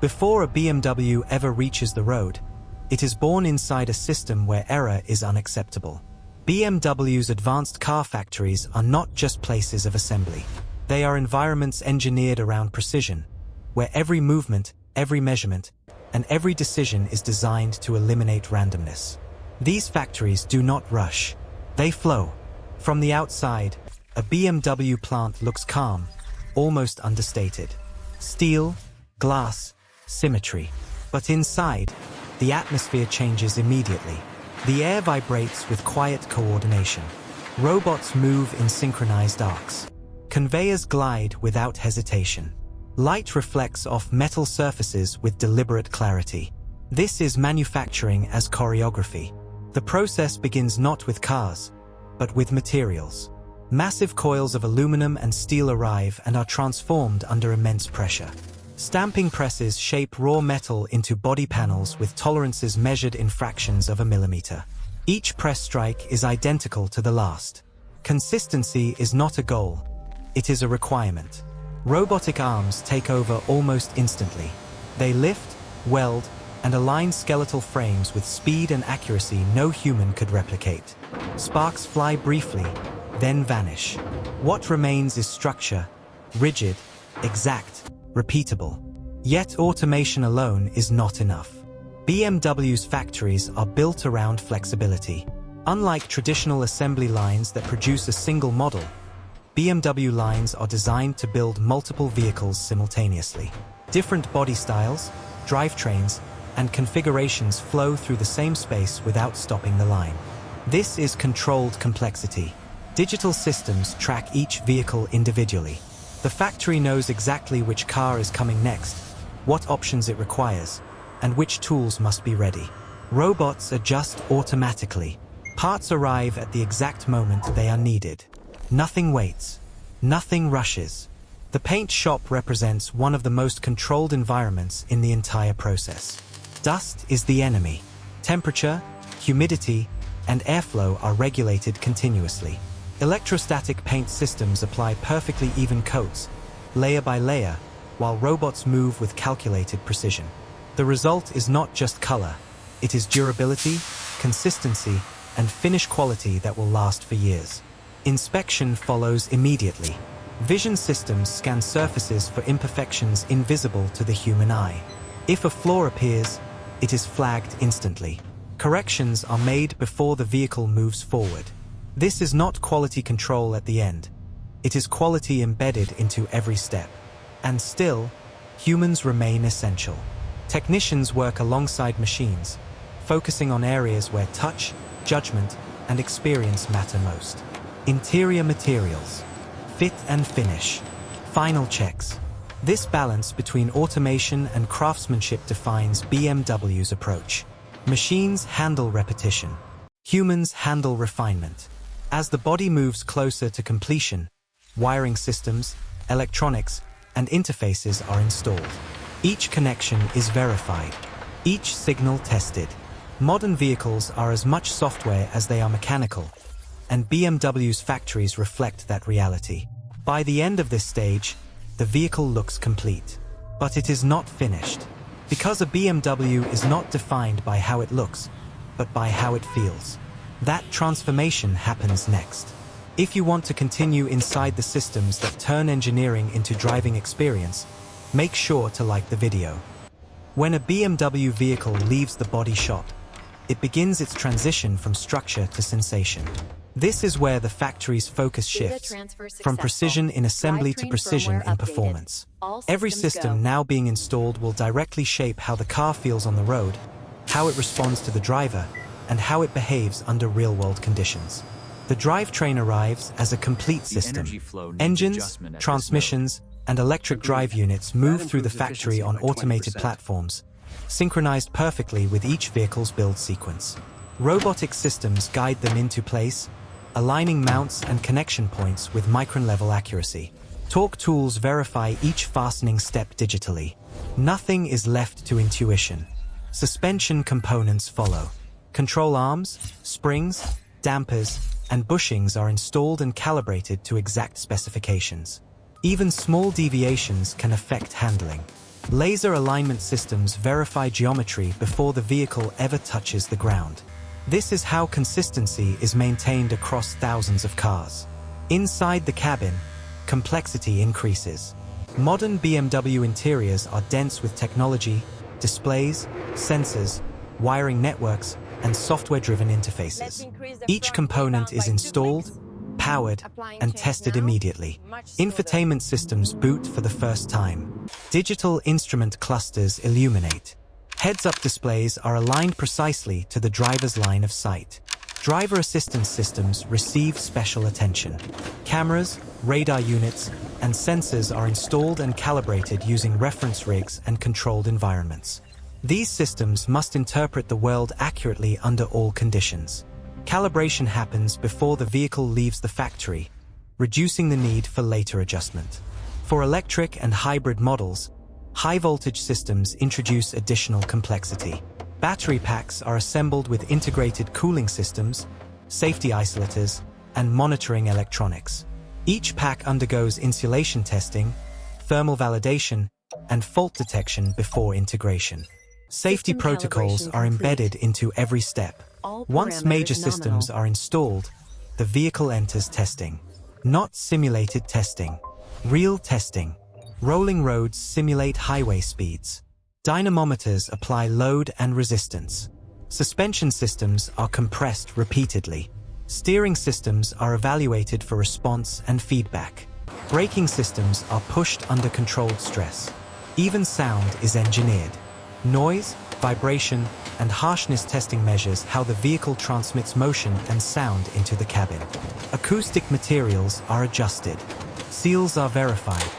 Before a BMW ever reaches the road, it is born inside a system where error is unacceptable. BMW's advanced car factories are not just places of assembly. They are environments engineered around precision, where every movement, every measurement, and every decision is designed to eliminate randomness. These factories do not rush. They flow. From the outside, a BMW plant looks calm, almost understated. Steel, glass, symmetry. But inside, the atmosphere changes immediately. The air vibrates with quiet coordination. Robots move in synchronized arcs. Conveyors glide without hesitation. Light reflects off metal surfaces with deliberate clarity. This is manufacturing as choreography. The process begins not with cars, but with materials. Massive coils of aluminum and steel arrive and are transformed under immense pressure. Stamping presses shape raw metal into body panels with tolerances measured in fractions of a millimeter. Each press strike is identical to the last. Consistency is not a goal, it is a requirement. Robotic arms take over almost instantly. They lift, weld, and align skeletal frames with speed and accuracy no human could replicate. Sparks fly briefly, then vanish. What remains is structure, rigid, exact, repeatable. Yet automation alone is not enough. BMW's factories are built around flexibility. Unlike traditional assembly lines that produce a single model, BMW lines are designed to build multiple vehicles simultaneously. Different body styles, drivetrains, and configurations flow through the same space without stopping the line. This is controlled complexity. Digital systems track each vehicle individually. The factory knows exactly which car is coming next, what options it requires, and which tools must be ready. Robots adjust automatically. Parts arrive at the exact moment they are needed. Nothing waits. Nothing rushes. The paint shop represents one of the most controlled environments in the entire process. Dust is the enemy. Temperature, humidity, and airflow are regulated continuously. Electrostatic paint systems apply perfectly even coats, layer by layer, while robots move with calculated precision. The result is not just color, it is durability, consistency, and finish quality that will last for years. Inspection follows immediately. Vision systems scan surfaces for imperfections invisible to the human eye. If a flaw appears, it is flagged instantly. Corrections are made before the vehicle moves forward. This is not quality control at the end. It is quality embedded into every step. And still, humans remain essential. Technicians work alongside machines, focusing on areas where touch, judgment, and experience matter most. Interior materials, fit and finish, final checks. This balance between automation and craftsmanship defines BMW's approach. Machines handle repetition. Humans handle refinement. As the body moves closer to completion, wiring systems, electronics, and interfaces are installed. Each connection is verified. Each signal tested. Modern vehicles are as much software as they are mechanical, and BMW's factories reflect that reality. By the end of this stage, the vehicle looks complete. But it is not finished. Because a BMW is not defined by how it looks, but by how it feels. That transformation happens next. If you want to continue inside the systems that turn engineering into driving experience, make sure to like the video. When a BMW vehicle leaves the body shop, it begins its transition from structure to sensation. This is where the factory's focus shifts, from precision in assembly to precision in performance. Every system now being installed will directly shape how the car feels on the road, how it responds to the driver, and how it behaves under real-world conditions. The drivetrain arrives as a complete system. Engines, transmissions, and electric drive units move through the factory on automated platforms, synchronized perfectly with each vehicle's build sequence. Robotic systems guide them into place, aligning mounts and connection points with micron-level accuracy. Torque tools verify each fastening step digitally. Nothing is left to intuition. Suspension components follow. Control arms, springs, dampers, and bushings are installed and calibrated to exact specifications. Even small deviations can affect handling. Laser alignment systems verify geometry before the vehicle ever touches the ground. This is how consistency is maintained across thousands of cars. Inside the cabin, complexity increases. Modern BMW interiors are dense with technology, displays, sensors, wiring networks, and software-driven interfaces. Each component is installed, powered, and tested immediately. Infotainment systems boot for the first time. Digital instrument clusters illuminate. Heads-up displays are aligned precisely to the driver's line of sight. Driver assistance systems receive special attention. Cameras, radar units, and sensors are installed and calibrated using reference rigs and controlled environments. These systems must interpret the world accurately under all conditions. Calibration happens before the vehicle leaves the factory, reducing the need for later adjustment. For electric and hybrid models, high-voltage systems introduce additional complexity. Battery packs are assembled with integrated cooling systems, safety isolators, and monitoring electronics. Each pack undergoes insulation testing, thermal validation, and fault detection before integration. Safety protocols are embedded into every step. Once major systems are installed, the vehicle enters testing. Not simulated testing. Real testing. Rolling roads simulate highway speeds. Dynamometers apply load and resistance. Suspension systems are compressed repeatedly. Steering systems are evaluated for response and feedback. Braking systems are pushed under controlled stress. Even sound is engineered. Noise, vibration, and harshness testing measures how the vehicle transmits motion and sound into the cabin. Acoustic materials are adjusted. Seals are verified.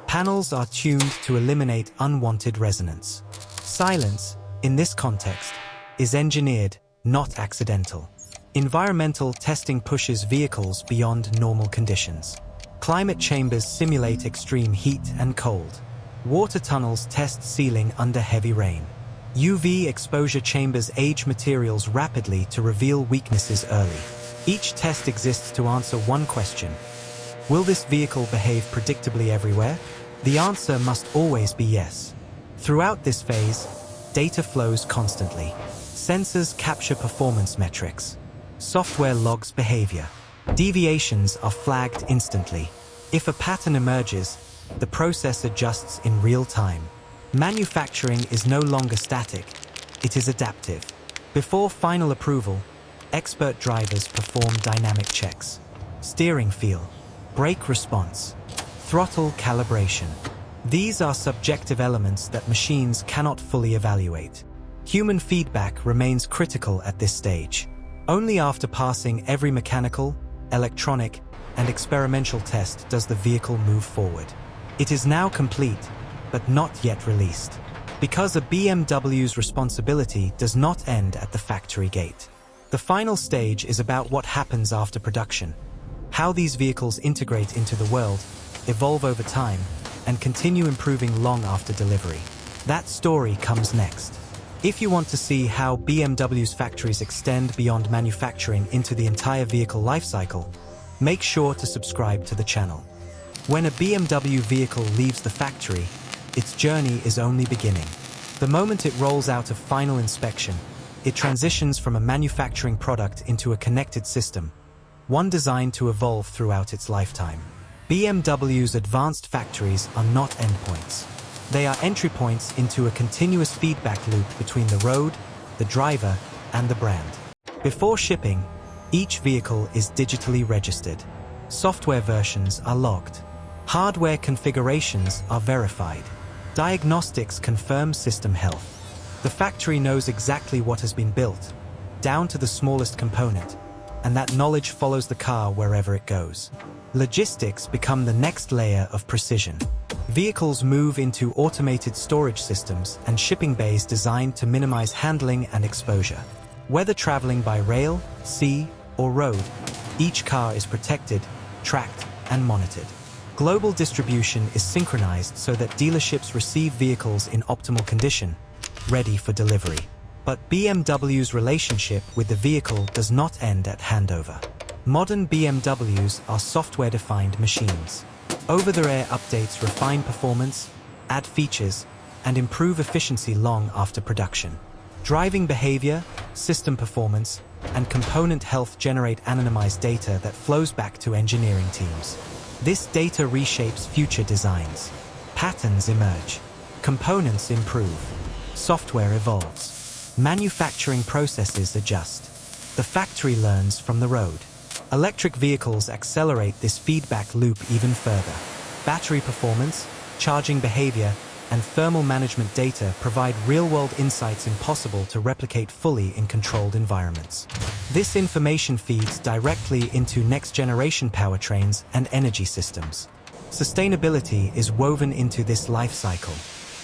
Panels are tuned to eliminate unwanted resonance. Silence, in this context, is engineered, not accidental. Environmental testing pushes vehicles beyond normal conditions. Climate chambers simulate extreme heat and cold. Water tunnels test sealing under heavy rain. UV exposure chambers age materials rapidly to reveal weaknesses early. Each test exists to answer one question: will this vehicle behave predictably everywhere? The answer must always be yes. Throughout this phase, data flows constantly. Sensors capture performance metrics. Software logs behavior. Deviations are flagged instantly. If a pattern emerges, the process adjusts in real time. Manufacturing is no longer static, it is adaptive. Before final approval, expert drivers perform dynamic checks. Steering feel, brake response, throttle calibration. These are subjective elements that machines cannot fully evaluate. Human feedback remains critical at this stage. Only after passing every mechanical, electronic, and experimental test does the vehicle move forward. It is now complete, but not yet released. Because a BMW's responsibility does not end at the factory gate. The final stage is about what happens after production, how these vehicles integrate into the world, evolve over time, and continue improving long after delivery. That story comes next. If you want to see how BMW's factories extend beyond manufacturing into the entire vehicle lifecycle, make sure to subscribe to the channel. When a BMW vehicle leaves the factory, its journey is only beginning. The moment it rolls out of final inspection, it transitions from a manufacturing product into a connected system, one designed to evolve throughout its lifetime. BMW's advanced factories are not endpoints. They are entry points into a continuous feedback loop between the road, the driver, and the brand. Before shipping, each vehicle is digitally registered. Software versions are logged. Hardware configurations are verified. Diagnostics confirm system health. The factory knows exactly what has been built, down to the smallest component, and that knowledge follows the car wherever it goes. Logistics become the next layer of precision. Vehicles move into automated storage systems and shipping bays designed to minimize handling and exposure. Whether traveling by rail, sea, or road, each car is protected, tracked, and monitored. Global distribution is synchronized so that dealerships receive vehicles in optimal condition, ready for delivery. But BMW's relationship with the vehicle does not end at handover. Modern BMWs are software-defined machines. Over-the-air updates refine performance, add features, and improve efficiency long after production. Driving behavior, system performance, and component health generate anonymized data that flows back to engineering teams. This data reshapes future designs. Patterns emerge. Components improve. Software evolves. Manufacturing processes adjust. The factory learns from the road. Electric vehicles accelerate this feedback loop even further. Battery performance, charging behavior, and thermal management data provide real-world insights impossible to replicate fully in controlled environments. This information feeds directly into next-generation powertrains and energy systems. Sustainability is woven into this life cycle.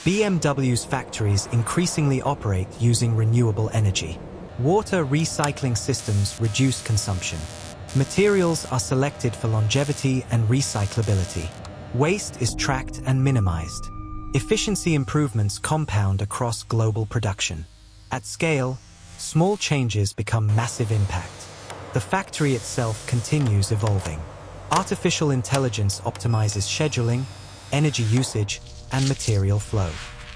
BMW's factories increasingly operate using renewable energy. Water recycling systems reduce consumption. Materials are selected for longevity and recyclability. Waste is tracked and minimized. Efficiency improvements compound across global production. At scale, small changes become massive impact. The factory itself continues evolving. Artificial intelligence optimizes scheduling, energy usage, and material flow.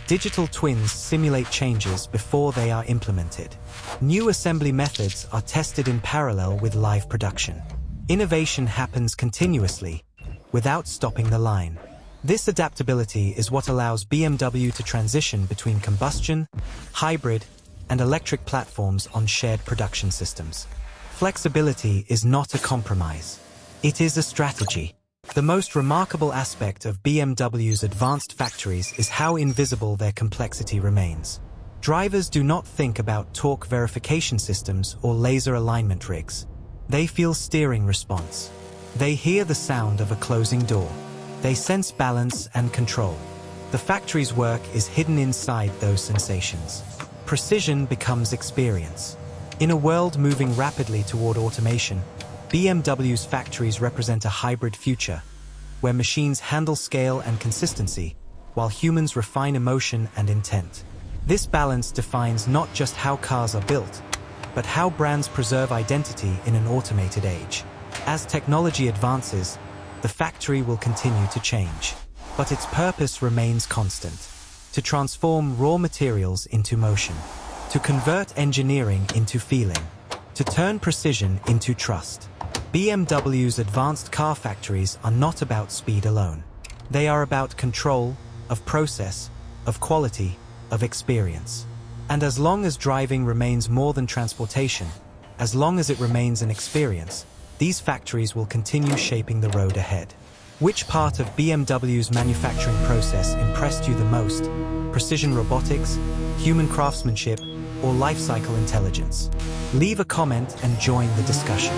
Digital twins simulate changes before they are implemented. New assembly methods are tested in parallel with live production. Innovation happens continuously, without stopping the line. This adaptability is what allows BMW to transition between combustion, hybrid, and electric platforms on shared production systems. Flexibility is not a compromise. It is a strategy. The most remarkable aspect of BMW's advanced factories is how invisible their complexity remains. Drivers do not think about torque verification systems or laser alignment rigs. They feel steering response. They hear the sound of a closing door. They sense balance and control. The factory's work is hidden inside those sensations. Precision becomes experience. In a world moving rapidly toward automation, BMW's factories represent a hybrid future, where machines handle scale and consistency, while humans refine emotion and intent. This balance defines not just how cars are built, but how brands preserve identity in an automated age. As technology advances, the factory will continue to change, but its purpose remains constant: to transform raw materials into motion, to convert engineering into feeling, to turn precision into trust. BMW's advanced car factories are not about speed alone. They are about control, of process, of quality, of experience. And as long as driving remains more than transportation, as long as it remains an experience, these factories will continue shaping the road ahead. Which part of BMW's manufacturing process impressed you the most? Precision robotics, human craftsmanship, or life cycle intelligence? Leave a comment and join the discussion.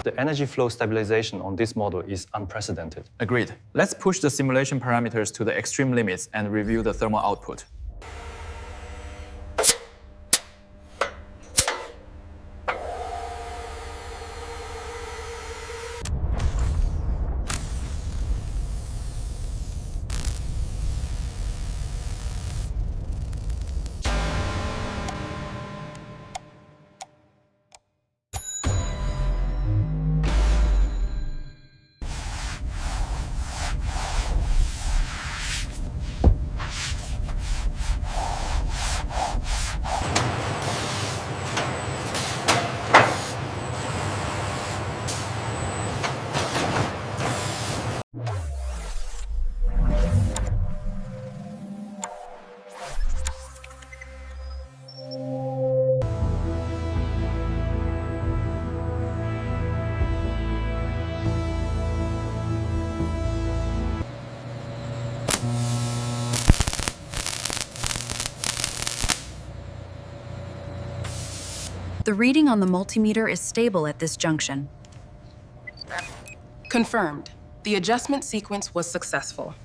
The energy flow stabilization on this model is unprecedented. Agreed. Let's push the simulation parameters to the extreme limits and review the thermal output. The reading on the multimeter is stable at this junction. Confirmed. The adjustment sequence was successful.